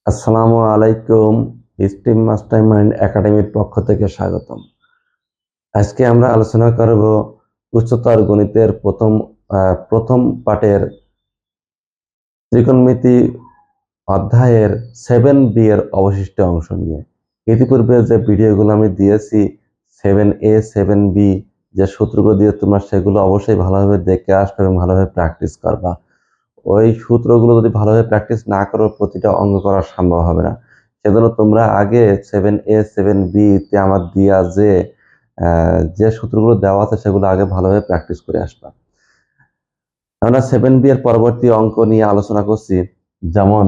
আসসালামু আলাইকুম। Steam mastermind একাডেমির পক্ষ থেকে স্বাগতম। আজকে আমরা আলোচনা করব উচ্চতর গণিতের প্রথম পাঠের ত্রিকোণমিতি অধ্যায়ের 7B এর অবশিষ্ট অংশ নিয়ে। ইতিপূর্বে যে ভিডিওগুলো আমি দিয়েছি 7A 7B যে সূত্রগুলো দিয়ে তোমরা সেগুলো অবশ্যই ভালোভাবে দেখে আসবে এবং ভালোভাবে প্র্যাকটিস করবা। ওই সূত্রগুলো যদি ভালোভাবে প্র্যাকটিস না করো প্রতিটা অঙ্ক করা সম্ভব হবে না। সেজন্য তোমরা আগে 7A 7B তে আমার দিয়া যে সূত্রগুলো দেওয়া আছে সেগুলো আগে ভালোভাবে প্র্যাকটিস করে আসবা। আমরা 7B এর পরবর্তী অঙ্ক নিয়ে আলোচনা করছি। যেমন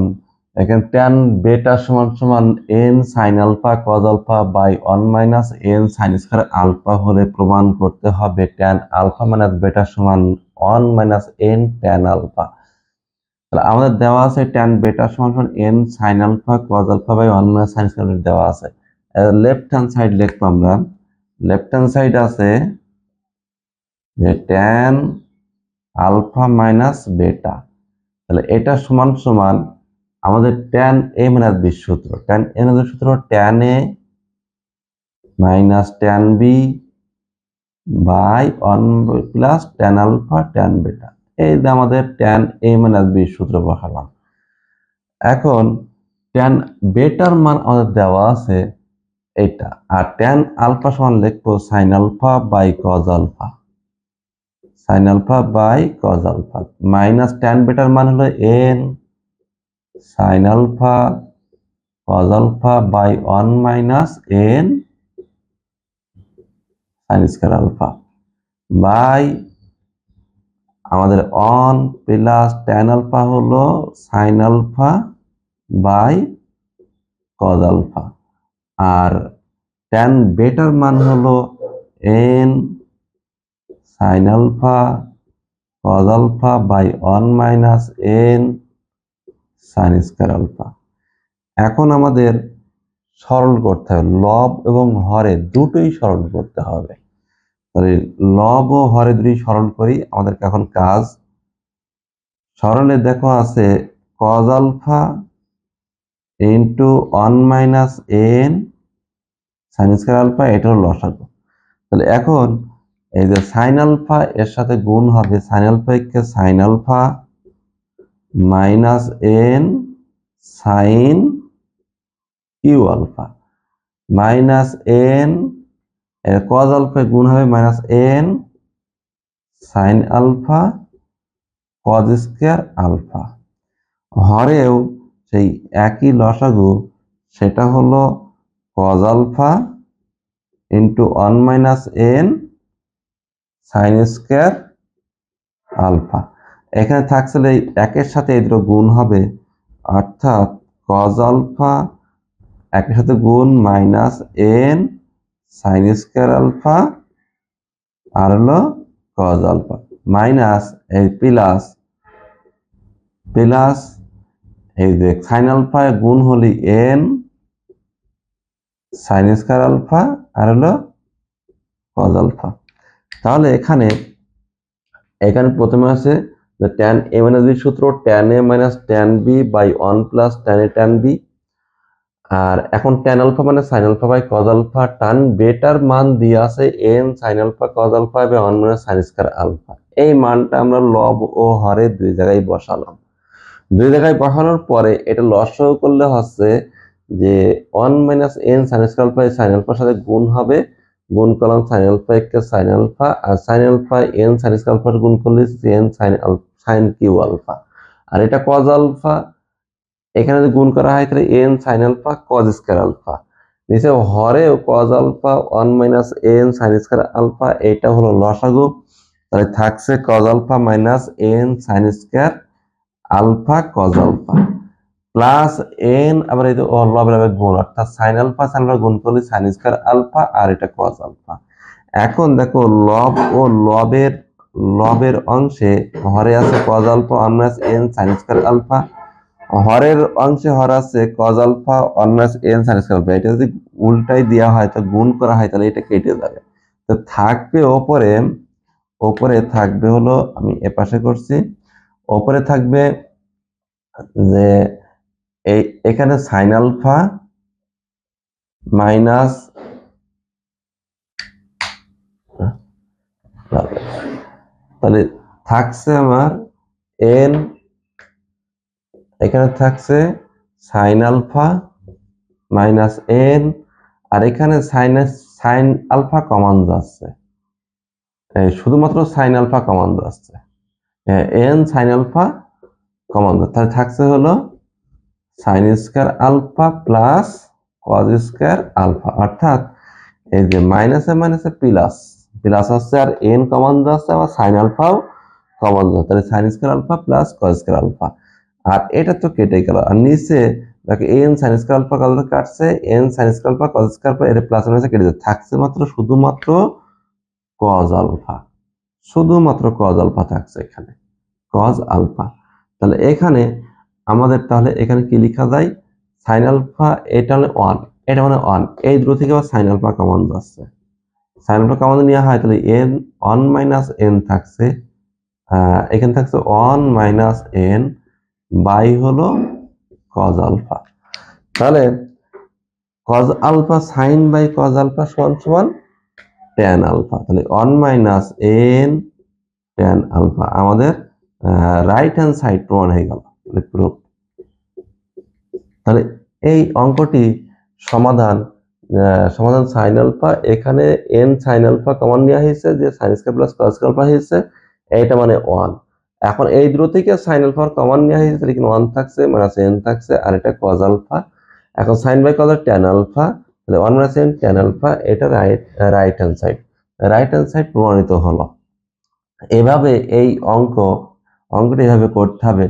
এখানে tan বেটা সমান সমান n sin alpha cos alpha by 1 minus n sin square alpha হলে প্রমাণ করতে হবে tan আলফা মাইনাস বেটা সমান 1 মাইনাস n tan আলফা। তাহলে আমাদের দেওয়া আছে tan বেটা সমান n sin alpha cos alpha by 1 minus sin square দেওয়া আছে। লেফট হ্যান্ড সাইড লিখবো আমরা। লেফট হ্যান্ড সাইড আছে যে tan আলফা মাইনাস বেটা। তাহলে এটা সমান সমান আমাদের tan a মাইনাস b সূত্র। tan a মাইনাস সূত্র tan a minus tan b by 1 plus tan alpha tan beta. এই যে আমাদের tan a মাইনাস b সূত্র বসালাম। এখন tan বেটার মান আমাদের দেওয়া আছে এটা, আর tan আলফা সমান লিখবো sin alpha by cos alpha. sin alpha by cos alpha minus tan বেটার মান হলো n sin alpha cos alpha by 1 minus n sin square alpha by আমাদের 1 প্লাস tan আলফা হলো sin alpha by cos alpha, আর tan বেটার মান হলো n sin alpha cos alpha by 1 minus n sin square alpha. এখন আমাদের সরল করতে হবে, লব এবং হরে দুটোই সরল করতে হবে। তাহলে লব ও হরে দুটোই সরল করি। আমাদের এখন কাজ সরলে দেখো আছে cos alpha into 1 minus n sin square alpha, এটা হলো লসাগু। তাহলে এখন এই যে sin আলফা এর সাথে গুণ হবে sin আলফা কে sin alpha minus n sin cube alpha minus n এর cos আলফা গুণ হবে minus n sin alpha cos square alpha. হরেও সেই একই লসাগু, সেটা হলো cos alpha into 1 minus n sin square alpha. এখানে থাকছে এই একের সাথে এই দুটো গুণ হবে, অর্থাৎ cos আলফা একের সাথে গুণ minus n sin square alpha আর হলো cos আলফা মাইনাস এই প্লাস প্লাস এই যে sin আলফা গুণ হলি n sin স্কয়ার আলফা আর হলো cos আলফা। তাহলে এখানে প্রথমে আছে যে tan a মাইনাস b সূত্র tan a minus tan b by 1 plus tan a tan b, আর এখন tan আলফা মানে sin alpha by cos alpha, tan বেটার মান দিয়ে আছে n sin alpha cos alpha by 1 minus sin square alpha. এই মানটা আমরা লব ও হরে দুই জায়গায় বসালাম। দুই জায়গায় বসানোর পরে এটা লসাগু করলে হচ্ছে যে 1 minus n sin square alpha sin আলফার সাথে গুণ হবে, গুণ করলাম sin আলফা কে sin আলফা, আর sin alpha n sin square alpha গুণ করলে n sin কিউ আলফা, আর এটা cos আলফা এখানে যদি গুণ করা হয় তাহলে n sin alpha cos square alpha. নিচে হরেও cos alpha 1 minus n sin square alpha, এটা হলো লসাগু। তাহলে থাকছে cos alpha minus n sin square alpha cos alpha plus n, আবার এই যে লবের গুণ, অর্থাৎ sin আলফা sin আলফা গুণ করলে sin স্কয়ার আলফা আর এটা cos আলফা। এখন দেখো লব ও লবের অংশে হরে আছে cos alpha 1 minus n sin square alpha, হরের অংশে হর আছে cos alpha 1 minus n sin square alpha. এটা যদি উল্টাই দেওয়া হয় তো গুণ করা হয় তাহলে এটা কেটে যাবে। তো থাকবে ওপরে থাকবে হলো, আমি এপাশে করছি, ওপরে থাকবে যে এখানে সাইন আলফা মাইনাস, তাহলে থাকছে আমার এন, এখানে থাকছে সাইন আলফা মাইনাস এন, আর এখানে সাইন আলফা কমন যাচ্ছে, শুধুমাত্র সাইন আলফা কমন যাচ্ছে, এন সাইন আলফা কমন যাচ্ছে, তাহলে থাকছে হলো sine square alpha plus cos square alpha, অর্থাৎ এই যে মাইনাসে মাইনাসে প্লাস, প্লাস হচ্ছে আর এন কমন যাচ্ছে, আবার সাইন আলফাও কমন যাচ্ছে, তাহলে sine square alpha plus cos square alpha, আর এটা তো কেটে গেল, আর নিচে দেখো N sine square alpha cos কাটছে, N sine square alpha cos square alpha, এর প্লাস মাইনাসে কেটে যাচ্ছে, থাকছে মাত্র শুধুমাত্র কজ আলফা, শুধুমাত্র কজ আলফা থাকছে এখানে, কজ আলফা। তাহলে এখানে আমাদের, তাহলে এখানে কি লেখা যায়, সাইন আলফা এটা হলো 1, এটা মানে 1, এই দুটো থেকে আবার সাইন আলফা কমন যাচ্ছে, সাইন আলফা কমন নেওয়া হয়, তাহলে এন 1 মাইনাস এন থাকছে, এখানে থাকছে 1 মাইনাস এন বাই হলো কজ আলফা, তাহলে cos alpha sine by cos আলফা সমান সমান ট্যান আলফা, তাহলে 1 মাইনাস এন ট্যান আলফা আমাদের রাইট হ্যান্ড সাইড প্রমাণ হয়ে গেল, প্রুফ। তাহলে এই অঙ্কটি সমাধান, সমাধান সাইন আলফা, এখানে এন সাইন আলফা কমন নেওয়া হয়েছে, যে sine square plus cos square alpha হয়েছে, এইটা মানে 1, এখন এই দুটো থেকে সাইন আলফা কমন নেওয়া হয়েছে, তাহলে এখানে 1 থাকছে মাইনাস এন থাকছে, আর এটা কজ আলফা, এখন sine by cos tan alpha, তাহলে 1 মাইনাস এন ট্যান আলফা, এটা রাইট হ্যান্ড সাইড প্রমাণিত হলো। এভাবে এই অঙ্কটি এভাবে করতে হবে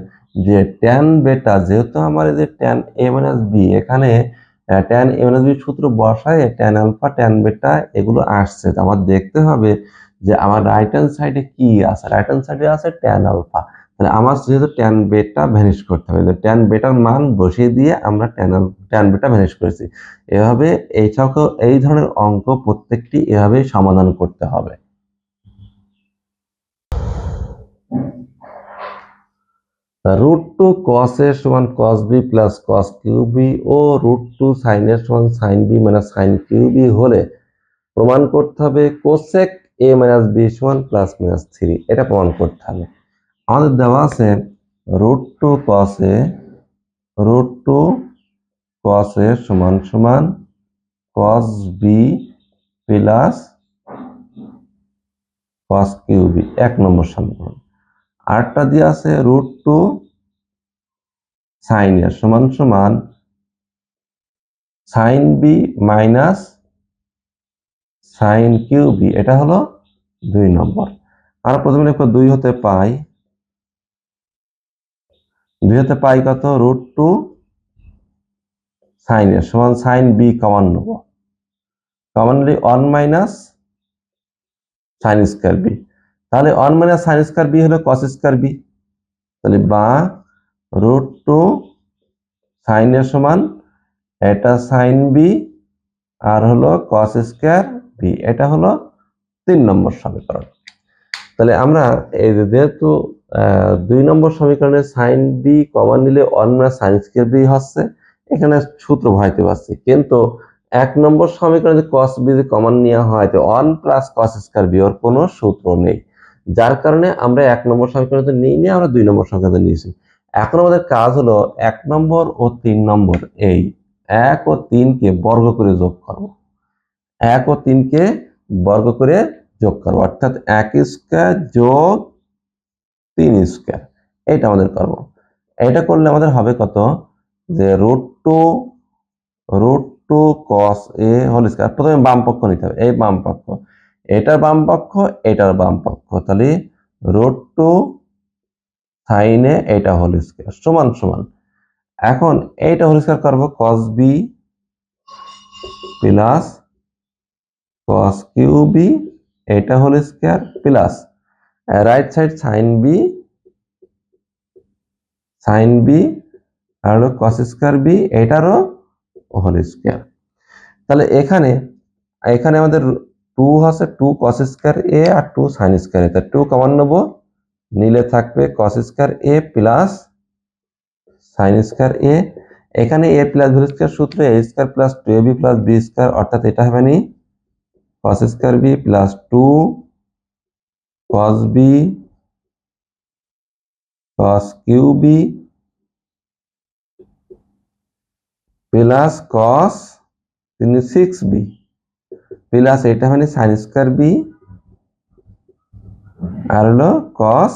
যে ট্যান বেটা, যেহেতু আমার এই যে ট্যান এ মাইনাস বি, এখানে ট্যান এ মাইনাস বি সূত্র বসায় ট্যান আলফা ট্যান বেটা এগুলো আসছে, তো আমার দেখতে হবে যে আমার রাইট হ্যান্ড সাইডে কি আছে, রাইট হ্যান্ড সাইডে আছে ট্যান আলফা, তাহলে আমার যেহেতু ট্যান বেটা ভ্যানিশ করতে হবে, ট্যান বেটার মান বসিয়ে দিয়ে আমরা ট্যান বেটা ভ্যানিশ করেছি। এভাবে এই ধরনের অঙ্ক প্রত্যেকটি এভাবেই সমাধান করতে হবে। √2 cos a সমান cos b plus cos qb ও √2 sin a সমান sin b minus sin qb হলে প্রমাণ করতে হবে cosec a মাইনাস b সমান প্লাস মাইনাস 3, এটা প্রমাণ করতে হবে। আমাদের দেওয়া আছে √2 cos a সমান সমান cos b plus cos qb, 1 নম্বর সমীকরণ। আরেকটা দিয়ে আছে √2 sin a সমান সমান sin b minus sin qb, এটা হলো 2 নম্বর। আর প্রথমে লিখব 2 হতে পাই কত, √2 sin a সমান sin b কমন নেব, কমন নিলে 1 মাইনাস sin স্কয়ার b, তাহলে 1 মাইনাস sin স্কয়ার b হলো cos স্কয়ার b, তাহলে বা √2 sin a সমান এটা sin b আর হলো cos স্কয়ার b, এটা হলো 3 নম্বর সমীকরণ। তাহলে আমরা এই যেহেতু 2 নম্বর সমীকরণে সাইন বি কমন নিলে 1 মাইনাস সাইন স্কয়ার বি হচ্ছে, এখানে সূত্র ভরাইতে পারছি, কিন্তু 1 নম্বর সমীকরণে cos বি যদি কমন নেওয়া হয় তো 1 প্লাস cos স্কয়ার বি এর কোনো সূত্র নেই, যার কারণে আমরা 1 নম্বর সমীকরণে নিইনি, আমরা 2 নম্বর সমীকরণে নিয়েছি। এখন আমাদের কাজ হলো 1 নম্বর ও 3 নম্বর, এই 1 ও 3 কে বর্গ করে যোগ করব, 1 ও 3 কে বর্গ করে যোগ করব, অর্থাৎ 1 স্কয়ার যোগ 3 স্কয়ার, এটা আমাদের করব। এটা করলে আমাদের হবে কত, যে √2 cos a হোল স্কয়ার, প্রথমে বাম পক্ষ নিতে হবে, এই বাম পক্ষ, এটার বাম পক্ষ এটার বাম পক্ষ, তাহলে √2 sin a এটা হোল স্কয়ার সমান সমান, এখন এইটা হোল স্কয়ার করব cos b plus cos qb এটা whole square plus right side sin b আর হলো cos স্কয়ার b এটারও হোল স্কয়ার। তাহলে এখানে আমাদের 2 আছে, 2 cos স্কয়ার a আর 2 sin স্কয়ার a, 2 কমন নেব, নিলে থাকবে cos square a plus sin square a, এখানে a প্লাস b স্কয়ার সূত্র a square plus 2ab plus b square, অর্থাৎ এটা হবে নি cos square b plus 2 cos b cos qb plus cos 6b plus এটা মানে sin স্কয়ার b আর হলো cos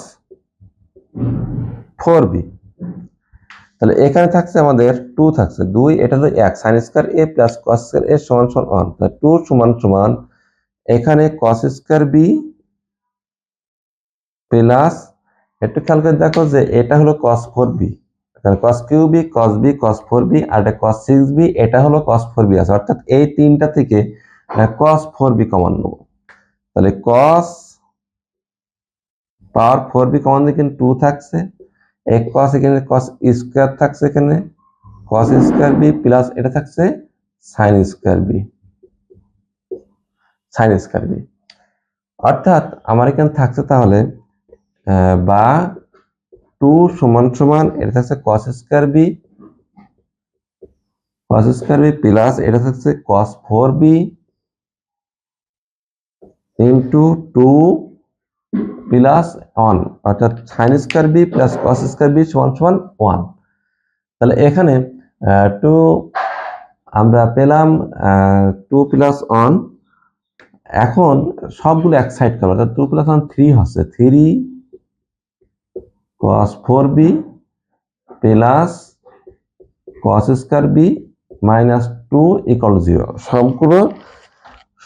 4b। তাহলে এখানে থাকছে আমাদের 2 থাকছে 2, এটা হলো 1 sin square a plus cos square a সমান সমান 1। তাহলে 2 সমান সমান এখানে cos স্কয়ার b প্লাস, একটু খেয়াল করে দেখো যে এটা হলো cos 4b, এখানে cos qb cos b cos 4b আর এটা cos 6b, এটা হলো cos 4b আছে, অর্থাৎ এই তিনটা থেকে cos 4b কমন নেব। তাহলে cos পাওয়ার 4b কমন দিয়ে কিন্তু 2 থাকছে, এক cos এখানে cos স্কয়ার থাকছে, এখানে cos স্কয়ার b প্লাস এটা থাকছে sin square b, sin square b, অর্থাৎ আমার এখানে থাকছে তাহলে বা 2 সমান সমান এটা থাকছে cos স্কয়ার b প্লাস এটা থাকছে cos 4b ইনটু 2 প্লাস 1, অর্থাৎ sin square b plus cos square b সমান সমান 1। তাহলে এখানে 2 আমরা পেলাম 2 প্লাস 1। এখন সবগুলো এক সাইড করব, অর্থাৎ 2 প্লাস 1 3 হচ্ছে, 3 cos 4b plus cos square b minus 2 equal 0।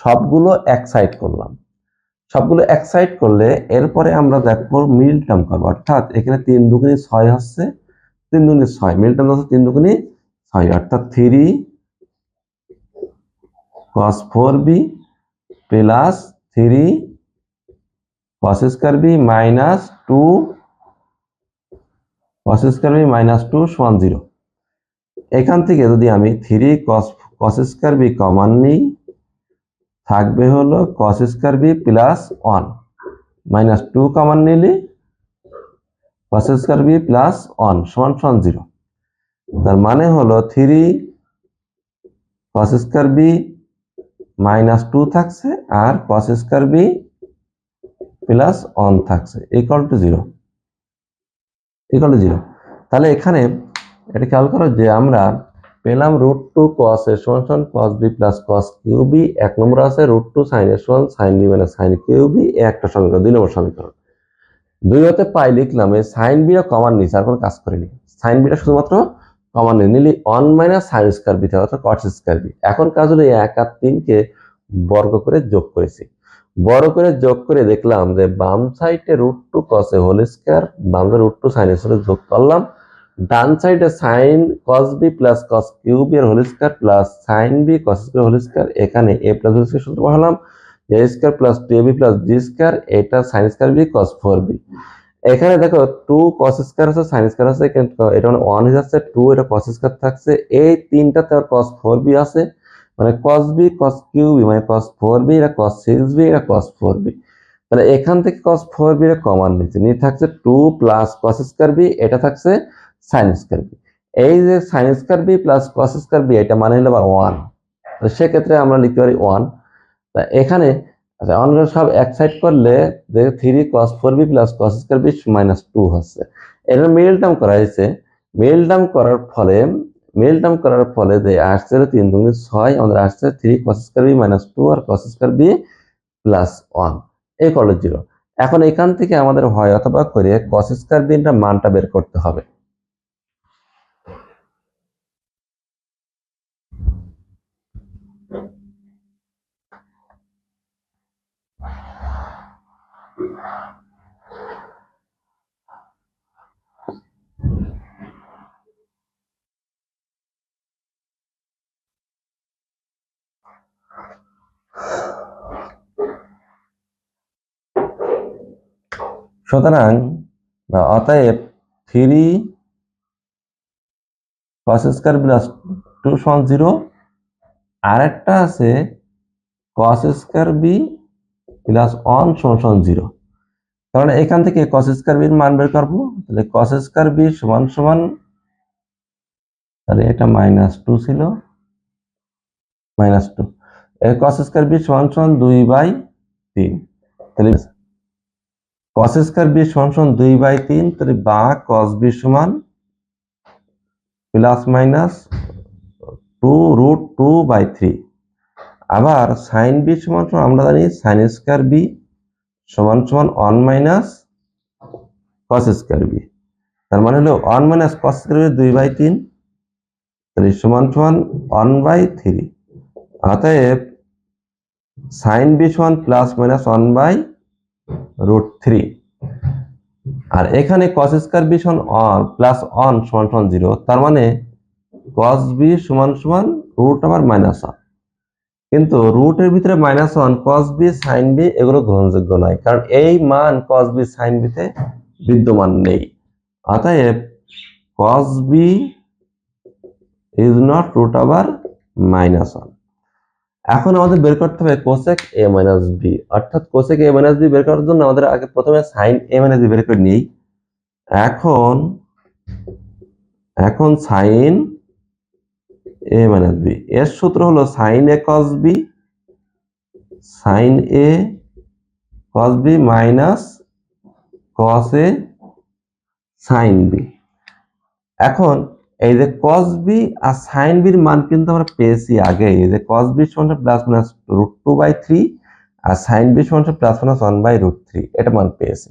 সবগুলো এক সাইড করলাম, সবগুলো এক সাইড করলে এরপরে আমরা দেখবো মিডল টার্ম করবো, অর্থাৎ এখানে 3 দুগুণে 6 হচ্ছে, 3 দুগুণে 6 মিডল টার্ম হচ্ছে 3 দুগুণে 6, অর্থাৎ 3 cos 4b plus 3 cos square b minus 2 cos square b minus 2 সমান 0। এখান থেকে যদি আমি 3 cos স্কয়ার b কমন নিই, থাকবে হলো cos square b plus 1 minus 2 common নিলে cos স্কয়ার b প্লাস 1 সমান সমান 0। তার মানে হলো 3 cos স্কয়ার b মাইনাস 2 থাকছে আর cos স্কয়ার b প্লাস 1 থাকছে ইকুয়াল টু 0, ইকুয়াল টু 0। তাহলে এখানে এটা খেয়াল করো যে আমরা পেলাম √2 cos a সমান সমান cos b plus cos qb, এক নম্বর আছে √2 sin a সমান sin b minus sin qb, একটা সমীকরণ, 2 নম্বর সমীকরণ। 2 হতে পাই লিখলাম, এই sin b টা কমন নিয়েছি, আর কোনো কাজ করিনি, sin b টা শুধুমাত্র কমন নিলি 1 মাইনাস sin স্কয়ার b থেকে, অর্থাৎ cos স্কয়ার b। এখন কাজ হলো 1 আর 3 কে বর্গ করে যোগ করেছি, বড় করে যোগ করে দেখলাম যে বাম সাইডে √2 cos a হোল স্কয়ার, বাম সাইডে √2 sin a সাথে যোগ করলাম, ডান সাইডে sin cos b plus cos qb এর whole square plus sin b cos b whole square, এখানে a প্লাস b স্কয়ার সূত্র বসালাম, a square plus 2ab plus b square, এটা sin square b cos 4b। এখানে দেখো 2 cos square আছে sin square আছে, এটা মানে 1 হয়ে যাচ্ছে, 2 এটা cos স্কয়ার থাকছে, এই তিনটাতে আর cos 4b আছে, মানে cos b cos qb মানে cos 4b, এটা cos 6b, এটা cos 4b। তাহলে এখান থেকে cos 4b এর কমন নিচে নিয়ে থাকছে 2 প্লাস cos স্কয়ার b, এটা থাকছে sin স্কয়ার b। এই যে sin square b plus cos square b, এটা মানে হলো 1, তো সেক্ষেত্রে আমরা লিখতে পারি 1। তা এখানে আচ্ছা অন্য সব এক সাইড করলে দেখো 3 cos 4b plus cos square b minus 2 হচ্ছে, এটা মিডল টার্ম করা হয়েছে। মিডল টার্ম করার ফলে যে আসছে 3 দুগুণে 6, আমাদের আসছে 3 cos স্কয়ার b মাইনাস 2 আর cos square b plus 1 equal to 0। এখন এখান থেকে আমাদের হয় অথবা করে cos স্কয়ার b এর মানটা বের করতে হবে। সুতরাং অতএব 3 cos স্কয়ার প্লাস 2 সমান 0, আর একটা আছে cos স্কয়ার b প্লাস 1 সমান 0। তাহলে এখান থেকে cos স্কয়ার b এর মান বের করব, তাহলে cos স্কয়ার b সমান সমান তাহলে এটা -2 ছিল, -2 cos স্কয়ার b সমান সমান 2/3। তাহলে cos স্কয়ার b সমান সমান 2/3, তাহলে বা cos b সমান ±2√2/3। আবার sin b সমান সমান আমরা জানি sin স্কয়ার b সমান সমান 1 - cos স্কয়ার b, তার মানে হলো 1 - cos স্কয়ার b 2/3, তাহলে সমান সমান 1/3। অতএব sin b সমান ±1/√3। আর এখানে cos স্কয়ার b সমান 1 সমান সমান 0, তার মানে cos b সমান সমান √1। কিন্তু রুটের ভিতরে -1 cos b sin b এগুলো গ্রহণযোগ্য নয়, কারণ এই মান cos b sin b তে বিদ্যমান নেই। অতএব cos b is not √1। এখন আমাদের বের করতে হবে cosec a - b, অর্থাৎ cosec a - b বের করার জন্য আমাদের আগে প্রথমে sin a - b বের করে নিই। এখন sin a - b এর সূত্র হলো sin a cos b sin a cos b minus cos a sin b। এখন এই যে cos b আর sin b এর মান কিন্তু আমরা পেয়েছি আগে, এই যে cos b সমান ±√2/3 আর sin b সমান ±1/√3, এটা মান পেয়েছি।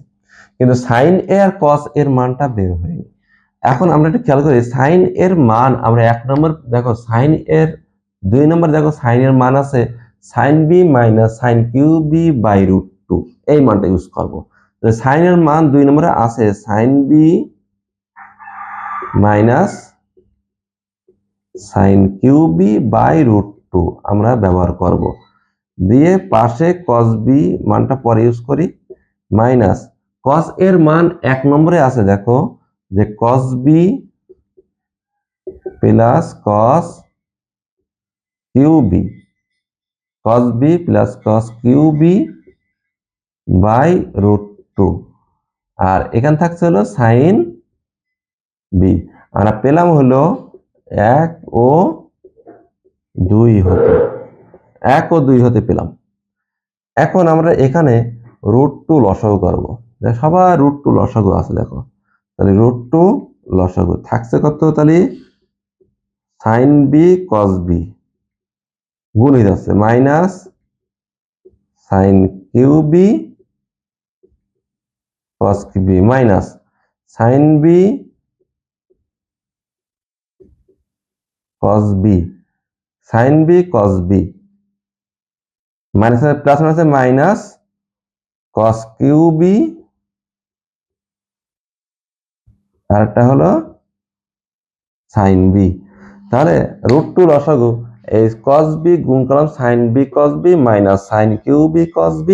কিন্তু sin a আর cos এর মানটা বের হয়নি। এখন আমরা একটু খেয়াল করি sin এর মান আমরা 1 নম্বর দেখো, sin এর 2 নম্বর দেখো sin এর মান আছে sin b - sin cub/√2, এই মানটা ইউজ করব। তাহলে sin এর মান 2 নম্বরে আছে sin b - sin cub/√2 আমরা ব্যবহার করব। দিয়ে পাশে cos b মানটা পরে ইউজ করি, মাইনাস cos এর মান 1 নম্বরে আছে দেখো যে cos b plus cos qb, cos b plus cos qb/√2, আর এখানে থাকছে হলো sin b। আমরা পেলাম হলো 1 ও 2 হতে পেলাম। এখন আমরা এখানে √2 লসাগু করব, সবার √2 লসাগু আছে দেখো, তাহলে √2 লসাগু থাকছে কত, তাহলে sin b cos b গুণ হয়ে যাচ্ছে minus sin qb cos b minus sin b cos b sin b cos b minus plus আছে মাইনাস cos qb, আর একটা হলো sin b। তাহলে √2 লসাগু এই cos b গুণ করলাম sin b cos b minus sin qb cos b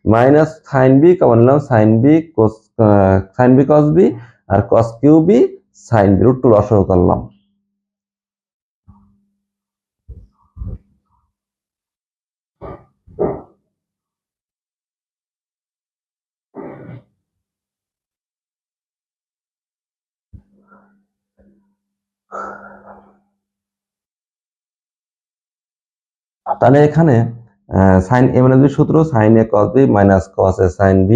minus sin b common নিলাম sin b cos b আর cos qb sin b, √2 লসাগু করলাম। তাহলে এখানে sin a - b সূত্র sin a cos b minus cos a sin b।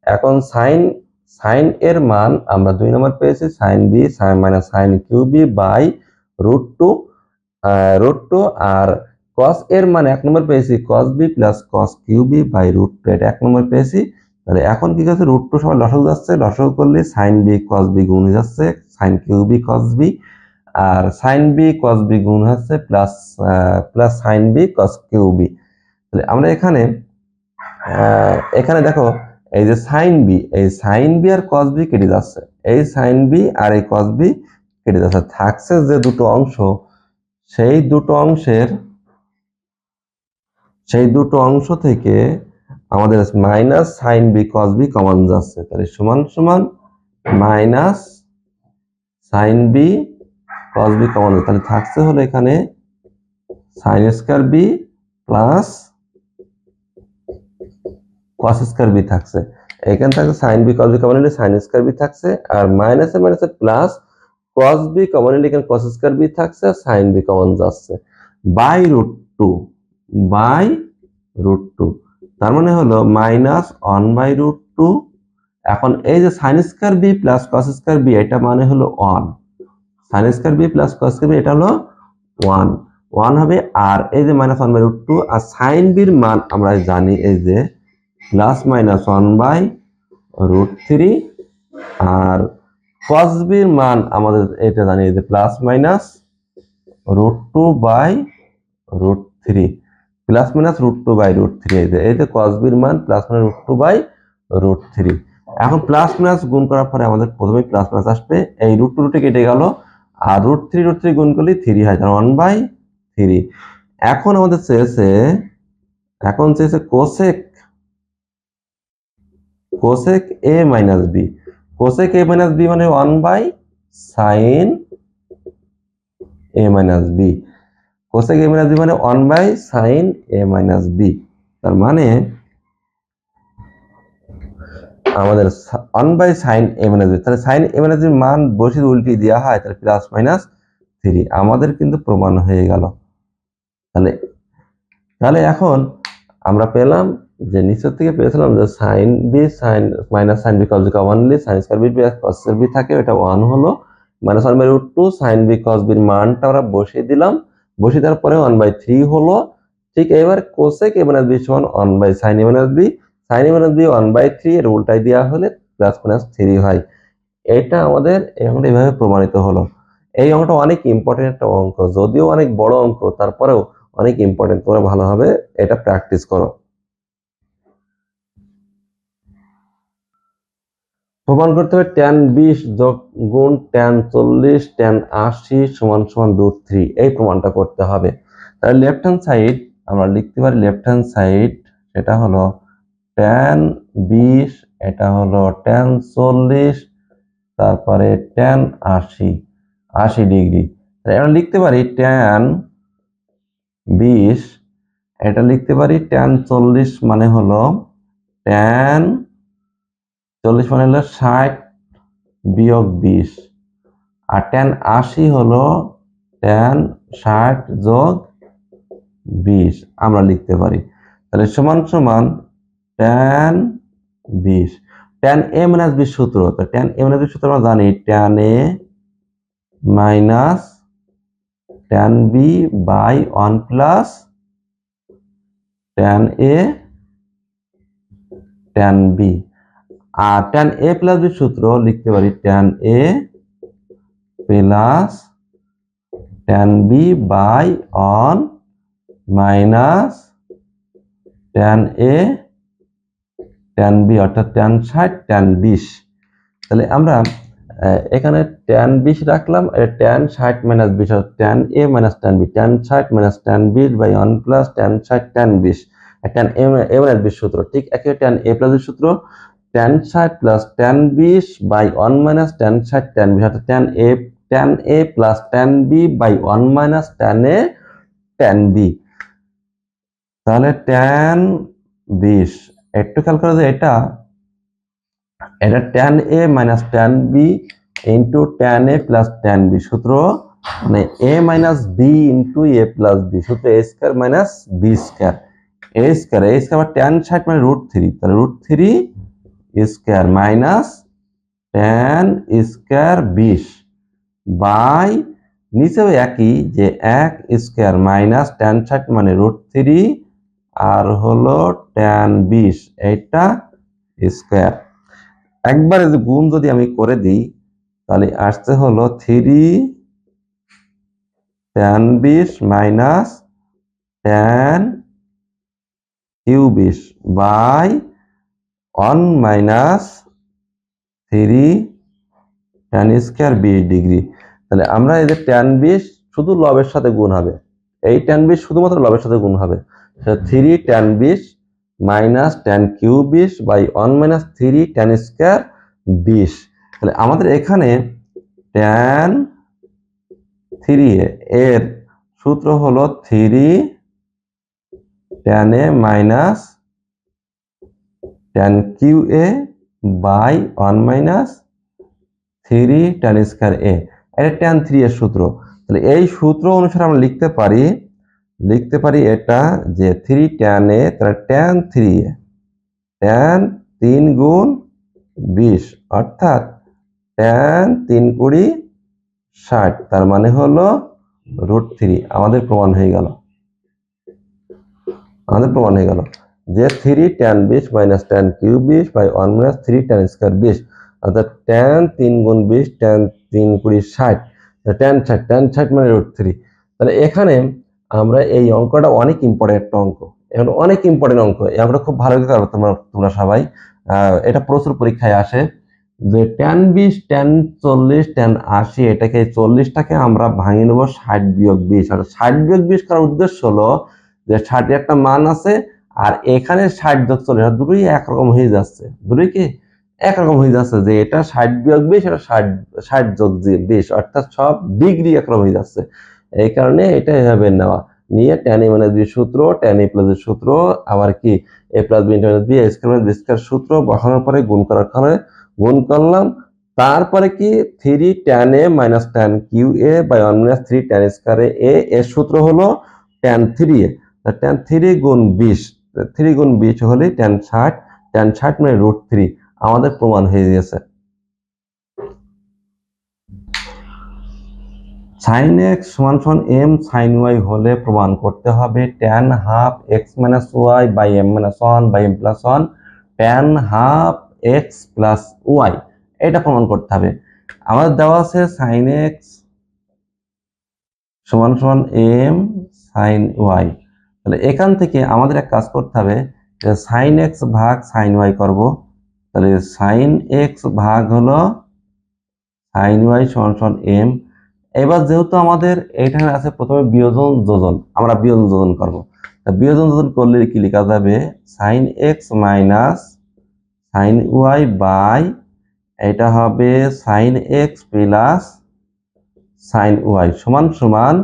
এখন sin এর মান আমরা 2 নম্বর পেয়েছি sin b minus sin qb/√2 আর cos এর মান 1 নম্বর পেয়েছি cos b plus cos qb/√2, এটা 1 নম্বর পেয়েছি। তাহলে এখন কি করছে, √2 সমান লসাগু যাচ্ছে, লসাগু করলে sin b cos b গুণ হয়ে যাচ্ছে sin qb cos b, আর sin b cos b গুণ হচ্ছে plus sin b cos qb। তাহলে আমরা এখানে দেখো এই যে sin b, এই sin b আর cos b কেটে যাচ্ছে, এই sin b আর এই cos b কেটে যাচ্ছে, থাকছে যে দুটো অংশ, সেই দুটো অংশ থেকে আমাদের minus sin b cos b common যাচ্ছে, তাহলে সমান সমান minus sin b cos b common যাচ্ছে, তাহলে থাকছে হলো এখানে sin square b plus cos square b থাকছে। এখানে থাকছে sin b cos b common নিলে sin স্কয়ার b থাকছে, আর মাইনাসে মাইনাসে প্লাস cos b কমন নিলে এখানে cos স্কয়ার b থাকছে, sin b কমন যাচ্ছে, by root two, by root two, তার মানে হলো মাইনাস 1/√2। এখন এই যে sin square b plus cos square b এটা মানে হলো 1, sin square b plus cos square b এটা হলো 1 হবে, আর এই যে মাইনাস 1/√2, আর sin b এর মান আমরা জানি এই যে প্লাস মাইনাস 1/√3, আর cos b এর মান আমাদের এটা জানি এই যে প্লাস মাইনাস √2/√3, প্লাস মাইনাস √2/√3, এই যে cos b এর মান প্লাস মাইনাস √2/√3। এখন প্লাস মাইনাস গুণ করার পরে আমাদের প্রথমে প্লাস মাইনাস আসবে, এই √2 কেটে গেল, আর √3 গুণ করলে 3 হয়, তার 1/3। এখন আমাদের চেয়েছে cosec a minus b, cosec a minus b মানে 1/sin a minus b, cosec a minus b মানে 1/sin a মাইনাস b, তার মানে আমাদের 1/sin a মাইনাস b, তাহলে sin a মাইনাস b এর মান বসে উল্টি দেওয়া হয়, তাহলে প্লাস মাইনাস 3 আমাদের কিন্তু প্রমাণ হয়ে গেল। তাহলে এখন আমরা পেলাম যে নিচের থেকে পেয়েছিলাম যে sin b sin minus sin b cos b commonly sin square b plus cos square b থাকে, এটা 1 হলো, minus 1/√2 sin b cos b এর মানটা আমরা বসিয়ে দিলাম, বসিয়ে দেওয়ার পরে 1/3 হলো। ঠিক এবার cosec a মাইনাস b সমান 1/sin a minus b, sin a minus b 1/3 এর উল্টাই দেওয়া হলে প্লাস মাইনাস 3 হয়। এটা আমাদের এখন এইভাবে প্রমাণিত হলো। এই অঙ্কটা অনেক ইম্পর্টেন্ট একটা অঙ্ক, যদিও অনেক বড় অঙ্ক, তারপরেও অনেক ইম্পর্টেন্ট, তোমরা ভালোভাবে এটা প্র্যাকটিস করো। প্রমাণ করতে হবে tan 20 গুণ tan 40 tan 80 সমান সমান √3, এই প্রমাণটা করতে হবে। তাহলে লেফট হ্যান্ড সাইড আমরা লিখতে পারি, লেফট হ্যান্ড সাইড এটা হলো tan 20, এটা হলো tan 40, তারপরে tan 80 ডিগ্রি। আমরা লিখতে পারি tan 20, এটা লিখতে পারি tan 40 মানে হলো tan 40 মানে হলো 60 বিয়োগ 20, আর tan 80 হলো tan 60 যোগ 20 আমরা লিখতে পারি। তাহলে সমান সমান tan 20, tan a minus b সূত্র, তো tan a মাইনাস b সূত্র আমরা জানি tan a minus tan b by 1 plus tan a tan b, আর tan a প্লাস b সূত্র লিখতে পারি tan a plus tan b by 1 minus tan a tan b, অর্থাৎ tan 60 tan 20। তাহলে আমরা এখানে tan 20 রাখলাম, tan 60 minus 20, tan a minus tan b, tan 60 minus tan 20 by 1 plus tan 60 tan 20, tan a minus 20 সূত্র ঠিক একই, tan a plus b সূত্র tan 60 plus tan 20 by 1 minus tan 60 tan 20, অর্থাৎ tan a plus tan b by 1 minus tan a tan b। তাহলে tan 20 একটু খেয়াল করে যে এটা tan a minus tan b into tan a plus tan b সূত্র, মানে a minus b into a plus b সূত্র a square minus b square, a square tan 60 মানে √3, তাহলে √3 square minus tan square 20 by নিচেও একই যে 1 square minus tan 60 মানে √3 আর হলো tan 20 এটা স্কয়ার। একবারে গুণ যদি আমি করে দিই তাহলে আসতে হলো 3 tan 20 minus tan q20 by 1 minus 3 tan square 20 degree. তাহলে আমরা এই যে tan 20 শুধু লবের সাথে গুণ হবে, এই tan 20 শুধুমাত্র লবের সাথে গুণ হবে, 3 tan 20 minus tan q20 by 1 minus 3 tan square 20। তাহলে আমাদের এখানে tan 3 এর সূত্র হলো 3 tan a minus tan qa by 1 minus 3 tan square a। এটা tan 3 এর সূত্র। তাহলে এই সূত্র অনুসারে আমরা লিখতে পারি এটা যে 3 tan a, তাহলে tan 3a, tan 3 গুণ 20 অর্থাৎ tan 3 কুড়ি 60, তার মানে হলো √3। আমাদের প্রমাণ হয়ে গেল যে 3 tan 20 minus tan cube 20 by 1 minus 3 tan square 20, অর্থাৎ tan 3 গুণ 20 tan 3 কুড়ি 60, tan 60 মানে √3। তাহলে এখানে আমরা এই অঙ্কটা অনেক ইম্পর্টেন্ট একটা অঙ্ক, এখন অনেক ইম্পর্টেন্ট অঙ্ক, এই অঙ্কটা খুব ভালো করে করবে তোমরা সবাই। এটা প্রচুর পরীক্ষায় আসে যে tan 20 tan 40 tan 80, এটাকে 40টাকে আমরা ভাঙিয়ে নেব 60 বিয়োগ 20। আর 60 বিয়োগ 20 করার উদ্দেশ্য হলো যে 60 একটা মান আছে আর এখানে 60 যোগ 40, দুটোই একরকম হয়ে যাচ্ছে, যে এটা 60 বিয়োগ 20, এটা 60 যোগ 20, অর্থাৎ সব ডিগ্রি একরকম হয়ে যাচ্ছে। এই কারণে এটা এভাবে নেওয়া, নিয়ে tan a - b সূত্র, tan a + এর সূত্র, আবার কি a + b - b square b square সূত্র বসানোর পরে গুণ করলাম। তারপরে কি 3 tan a minus tan qa by 1 minus 3 tan square a এর সূত্র হলো tan 3a, tan 3 গুণ 20, 3 গুণ 20 হলে tan 60 মানে √3। আমাদের প্রমাণ হয়ে গেছে। sin x = m sin y হলে প্রমাণ করতে হবে tan half x minus y by m minus 1 by m plus 1 tan half x plus y, এটা প্রমাণ করতে হবে। আমাদের দেওয়া আছে sin x = m sin y। তাহলে এখান থেকে আমাদের এক কাজ করতে হবে যে sin x ভাগ sin y করব। তাহলে sin x ভাগ হলো sin y = m। এবার যেহেতু আমাদের এখানে আছে প্রথমে বিয়োজন যোজন, আমরা বিয়োজন যোজন করব। তা বিয়োজন যোজন করলে কি লেখা যাবে sin x minus sin y by এটা হবে sin x plus sin y সমান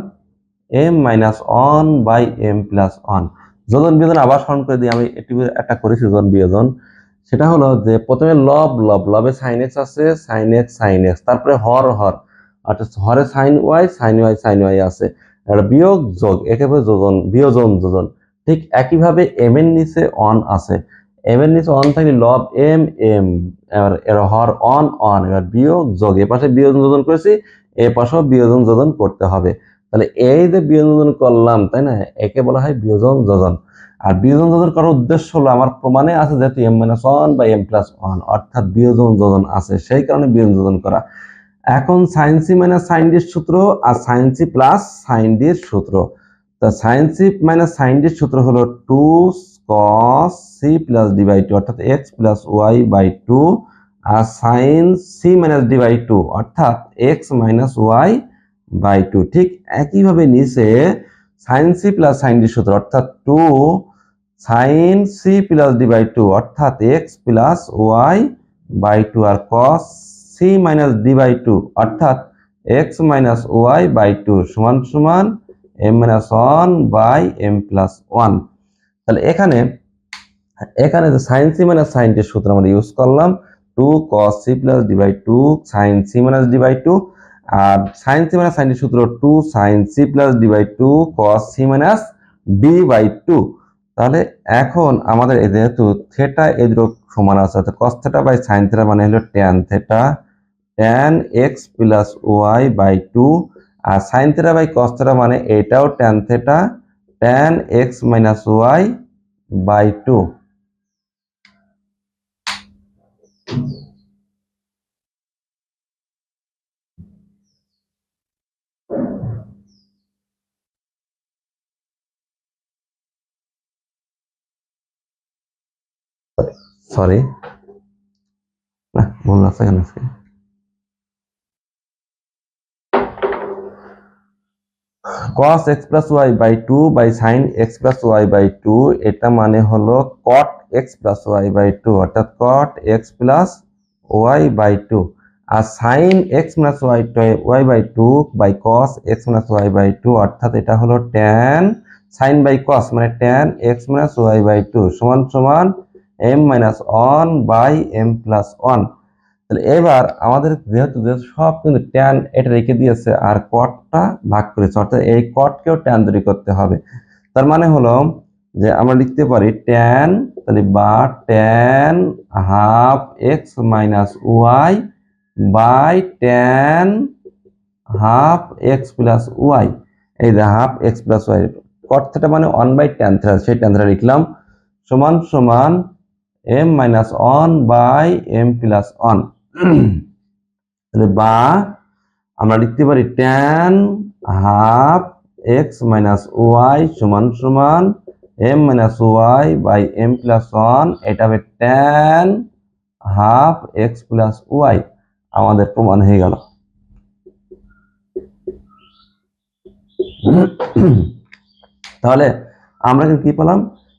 m minus 1 by m plus 1। যোজন বিয়োজন আবার স্মরণ করে দিই, আমি একটা করেছি যোজন বিয়োজন। সেটা হলো যে প্রথমে লবে sin x আছে, sin x, তারপরে হর, অর্থাৎ হরে sin y আছে, আর বিয়োগ যোগ, একেবারে বিয়োজন যোজন। ঠিক একইভাবে m এর নিচে 1 আছে, m এর নিচে 1 থাকলে লব m, এর হর 1, এবার বিয়োগ যোগ, এ পাশে বিয়োজন যোজন করেছি, এ পাশেও বিয়োজন যোজন করতে হবে। তাহলে এই যে বিয়োজন করলাম, তাই না, একে বলা হয় বিয়োজন যোজন। আর বিয়োজন যোজন করার উদ্দেশ্য হলো আমার প্রমাণে আছে যেহেতু m - 1 বা m + 1, অর্থাৎ বিয়োজন যোজন আছে, সেই কারণে বিয়োজন যোজন করা। এখন sin c - sin d এর সূত্র আর sin c + sin d এর সূত্র। তা sin c - sin d এর সূত্র হলো 2 cos c + d/2, অর্থাৎ x + y/2, আর sin c - d/2 অর্থাৎ x - y/2। ঠিক একইভাবে নিচে sin c + sin d সূত্র, অর্থাৎ 2 sin c + d/2 অর্থাৎ x + y/2, আর cos c - d/2 অর্থাৎ x - y/2 সমান m - 1 by m + 1। তাহলে এখানে যে sin c - sin d এর সূত্র আমরা ইউজ করলাম 2 cos c + d/2 sin c - d/2, আর sin c - sin d সূত্র 2 sin c + d/2 cos c - d/2। তাহলে এখন আমাদের যেহেতু থিটা এ দুটো সমান আছে, অর্থাৎ cos θ বাই sin θ মানে হলো tan θ, tan x + y/2, আর sin θ বাই cos θ মানে এটাও tan θ, tan x - y/2। Sorry, না ভুল আছে কেন আজকে। cos x + y/2 by sin x + y/2, এটা মানে হলো cot x + y/2, অর্থাৎ cot x + y/2, আর sin x - y/2 by cos x - y/2, অর্থাৎ এটা হলো tan sin by cos মানে tan x - y/2 সমান m - 1 by m + 1। তাহলে এবার আমাদের যেহেতু সব কিন্তু ট্যান এটা রেখে দিয়েছে আর কটটা ভাগ করেছে, অর্থাৎ এই কটকেও ট্যান তৈরি করতে হবে। তার মানে হলো যে আমরা লিখতে পারি ট্যান, তাহলে বা tan half x minus y by tan half x plus y. এই যে half x plus y cot theta মানে 1/tan থিটা, সেই tan থিটা লিখলাম সমান সমান m minus 1 by m plus 1। তাহলে বা আমরা লিখতে পারি tan half x minus y সমান সমান m minus y by m plus 1, এটা হবে tan half x plus y. আমাদের প্রমাণ হয়ে গেল। তাহলে আমরা কি পেলাম,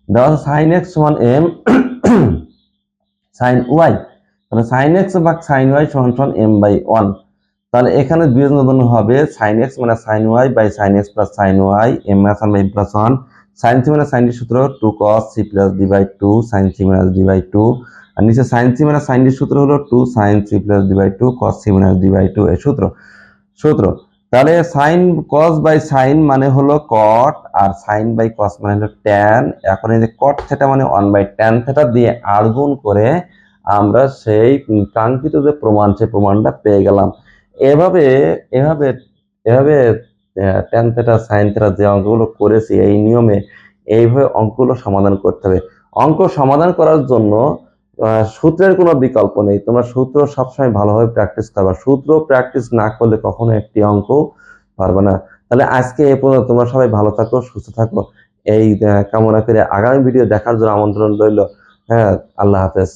দেওয়া আছে সাইন এক্স সমান এম সাইন ওয়াই, তাহলে সাইন এক্স ভাগ সাইন ওয়াই সমান সমান এম বাই 1। তাহলে এখানে বিয়োজন হবে সাইন এক্স মানে sine y by sine x plus sine y m minus 1 by m plus 1। Sine c মানে সাইন ডি সূত্র 2 cos c plus d by 2 sine c minus d by 2, আর নিচে sine c মানে sine d সূত্র হলো 2 sine c plus d by 2 cos c minus d by 2 এই সূত্র। তাহলে সাইন কস বাই সাইন মানে হলো কট আর সাইন বাই কস মানে হলো ট্যান। এখন এই যে কট থিটা মানে 1/tan থিটা দিয়ে আর গুণ করে আমরা সেই কাঙ্ক্ষিত যে প্রমাণ, সেই প্রমাণটা পেয়ে গেলাম। এভাবে এভাবে এভাবে ট্যান থিটা সাইন থিটা যে অঙ্কগুলো করেছি এই নিয়মে এইভাবে অঙ্কগুলো সমাধান করতে হবে। অঙ্ক সমাধান করার জন্য সূত্রের কোনো বিকল্প নেই, তোমরা সূত্র সবসময় ভালোভাবে প্র্যাকটিস করবা, সূত্র প্র্যাকটিস না করলে কখনো একটি অঙ্ক পারবে না। তাহলে আজকে এ পর্যন্ত, তোমরা সবাই ভালো থাকো, সুস্থ থাকো এই কামনা করে আগামী ভিডিও দেখার জন্য আমন্ত্রণ রইল। হ্যাঁ, আল্লাহ হাফেজ।